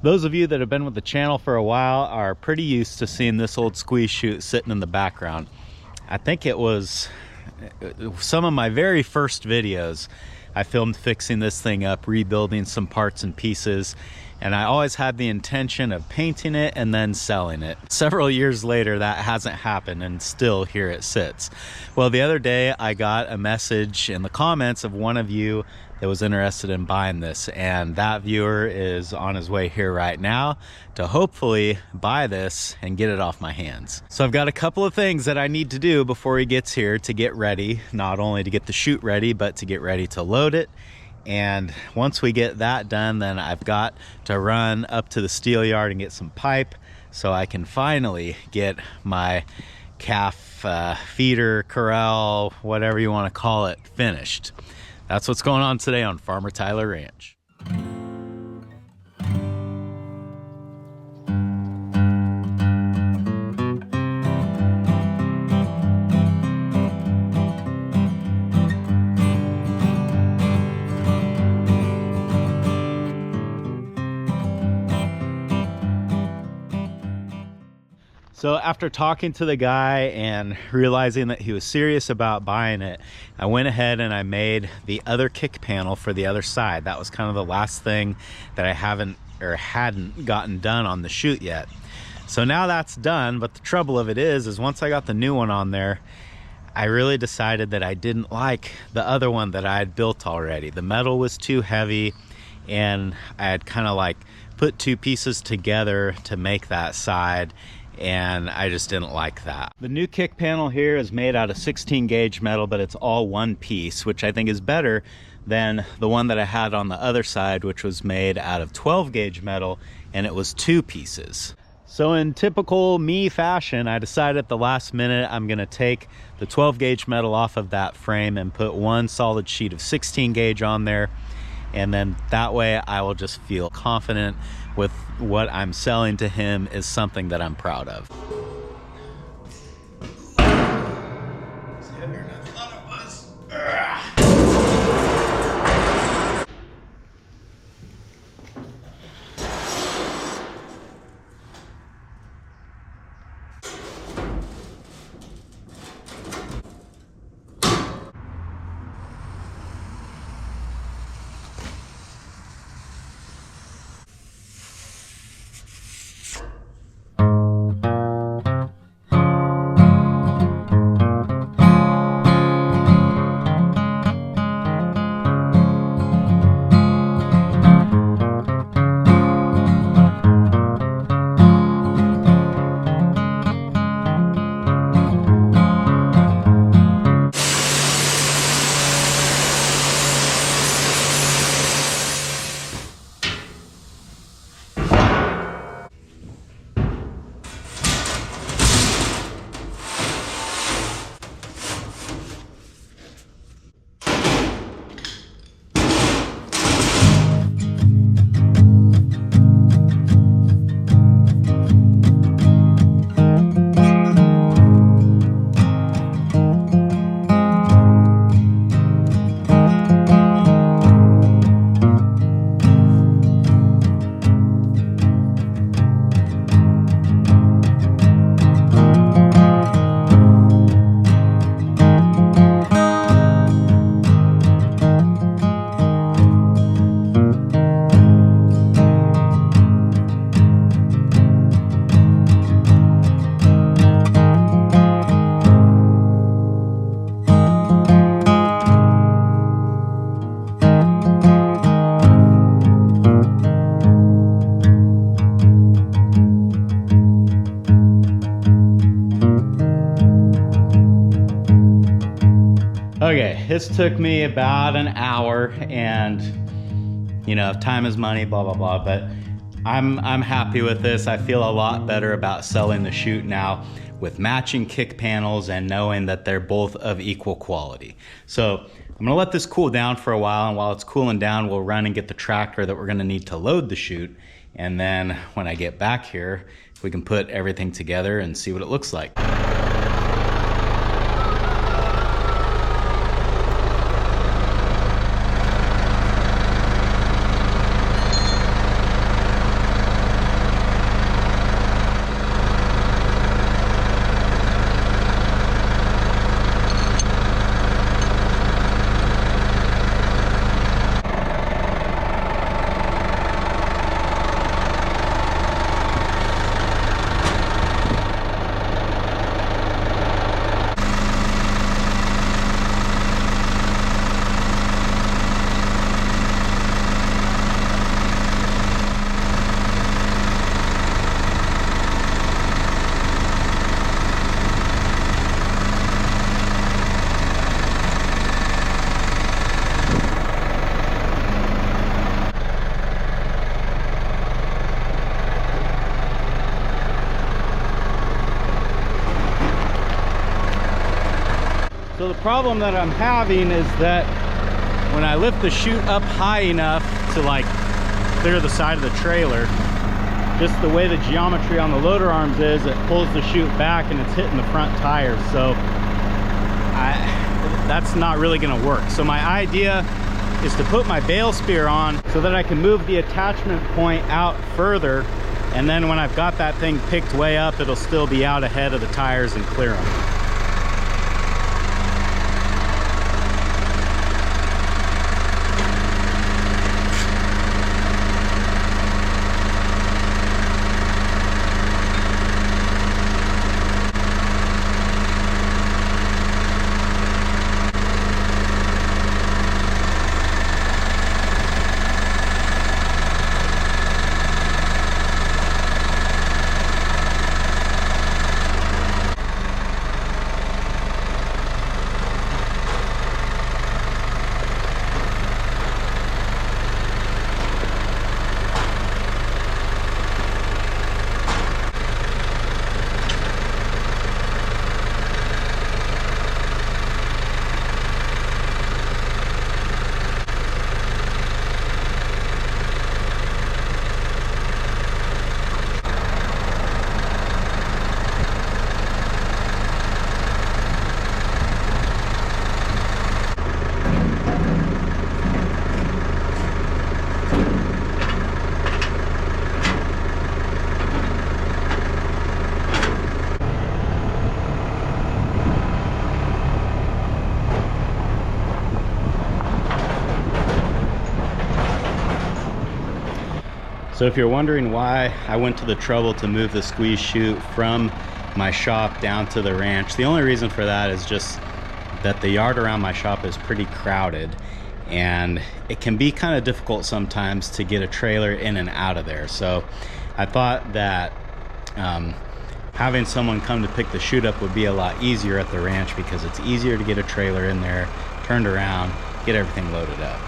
Those of you that have been with the channel for a while are pretty used to seeing this old squeeze chute sitting in the background. I think it was some of my very first videos. I filmed fixing this thing up, rebuilding some parts and pieces, and I always had the intention of painting it and then selling it. Several years later, that hasn't happened, and still here it sits. Well, the other day I got a message in the comments of one of you that was interested in buying this, and that viewer is on his way here right now to hopefully buy this and get it off my hands. So I've got a couple of things that I need to do before he gets here to get ready, not only to get the chute ready, but to get ready to load it. And once we get that done, then I've got to run up to the steel yard and get some pipe so I can finally get my calf feeder, corral, whatever you want to call it, finished. That's what's going on today on Farmer Tyler Ranch. So after talking to the guy and realizing that he was serious about buying it, I went ahead and I made the other kick panel for the other side. That was kind of the last thing that I hadn't gotten done on the chute yet. So now that's done, but the trouble of it is once I got the new one on there, I really decided that I didn't like the other one that I had built already. The metal was too heavy, and I had kind of like put two pieces together to make that side, and I just didn't like that. The new kick panel here is made out of 16 gauge metal, but it's all one piece, which I think is better than the one that I had on the other side, which was made out of 12 gauge metal, and it was two pieces. So in typical me fashion, I decided at the last minute I'm gonna take the 12 gauge metal off of that frame and put one solid sheet of 16 gauge on there, and then that way I will just feel confident with what I'm selling to him is something that I'm proud of. Okay, this took me about an hour, and you know, time is money, blah blah blah, but I'm happy with this. I feel a lot better about selling the chute now with matching kick panels and knowing that they're both of equal quality. So I'm gonna let this cool down for a while, and while it's cooling down, we'll run and get the tractor that we're gonna need to load the chute, and then when I get back here, we can put everything together and see what it looks like. the problem that I'm having is that when I lift the chute up high enough to like clear the side of the trailer, just the way the geometry on the loader arms is, it pulls the chute back and it's hitting the front tires. So that's not really gonna work. So my idea is to put my bale spear on so that I can move the attachment point out further, and then when I've got that thing picked way up, it'll still be out ahead of the tires and clear them. So if you're wondering why I went to the trouble to move the squeeze chute from my shop down to the ranch, the only reason for that is just that the yard around my shop is pretty crowded, and it can be kind of difficult sometimes to get a trailer in and out of there. So I thought that having someone come to pick the chute up would be a lot easier at the ranch, because it's easier to get a trailer in there, turned around, get everything loaded up.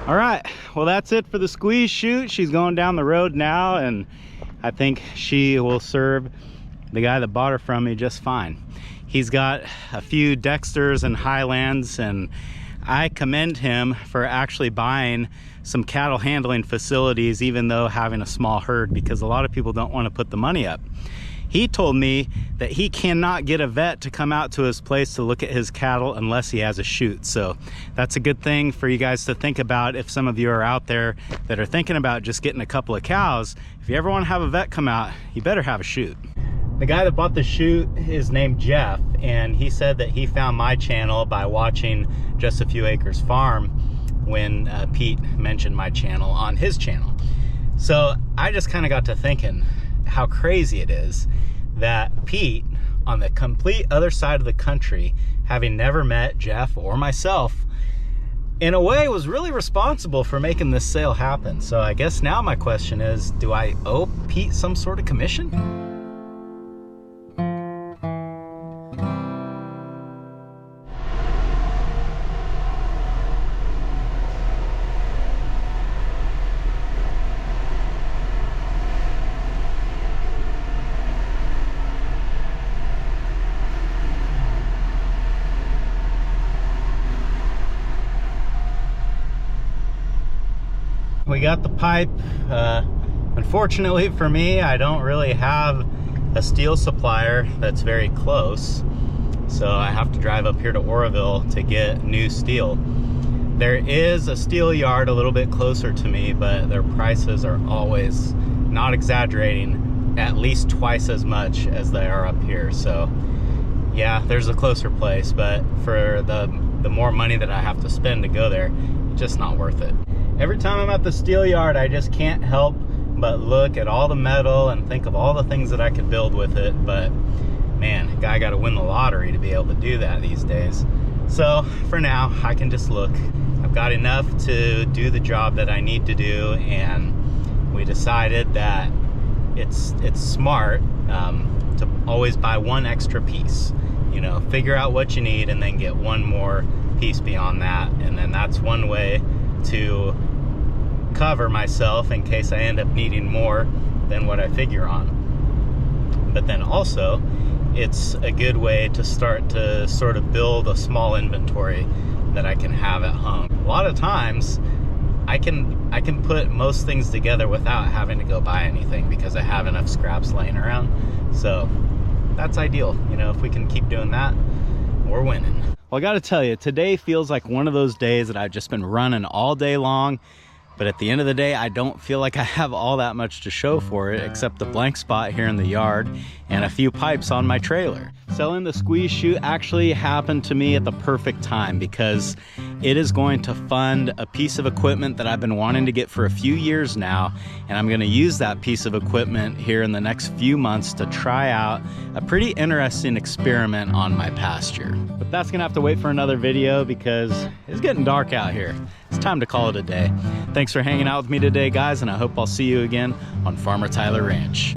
All right, well, that's it for the squeeze chute. She's going down the road now, and I think she will serve the guy that bought her from me just fine. He's got a few Dexters and Highlands, and I commend him for actually buying some cattle handling facilities, even though having a small herd, because a lot of people don't want to put the money up. He told me that he cannot get a vet to come out to his place to look at his cattle unless he has a chute. So that's a good thing for you guys to think about if some of you are out there that are thinking about just getting a couple of cows. If you ever want to have a vet come out, you better have a chute. The guy that bought the chute is named Jeff, and he said that he found my channel by watching Just a Few Acres Farm when Pete mentioned my channel on his channel. So I just kind of got to thinking how crazy it is that Pete, on the complete other side of the country, having never met Jeff or myself, in a way was really responsible for making this sale happen. So I guess now my question is, do I owe Pete some sort of commission? We got the pipe. Unfortunately for me, I don't really have a steel supplier that's very close, so I have to drive up here to Oroville to get new steel. There is a steel yard a little bit closer to me, but their prices are always, not exaggerating, at least twice as much as they are up here. So yeah, there's a closer place, but for the the more money that I have to spend to go there, it's just not worth it. Every time I'm at the steel yard, I just can't help but look at all the metal and think of all the things that I could build with it. But man, a guy got to win the lottery to be able to do that these days. So for now, I can just look. I've got enough to do the job that I need to do, and we decided that it's smart to always buy one extra piece. You know, figure out what you need and then get one more piece beyond that, and then that's one way to cover myself in case I end up needing more than what I figure on. But then also, it's a good way to start to sort of build a small inventory that I can have at home. A lot of times I can put most things together without having to go buy anything because I have enough scraps laying around. So that's ideal. You know, if we can keep doing that, we're winning. Well, I gotta tell you, today feels like one of those days that I've just been running all day long, but at the end of the day, I don't feel like I have all that much to show for it except the blank spot here in the yard and a few pipes on my trailer. Selling the squeeze chute actually happened to me at the perfect time because it is going to fund a piece of equipment that I've been wanting to get for a few years now, and I'm gonna use that piece of equipment here in the next few months to try out a pretty interesting experiment on my pasture. But that's gonna have to wait for another video because it's getting dark out here. It's time to call it a day. Thanks for hanging out with me today, guys, and I hope I'll see you again on Farmer Tyler Ranch.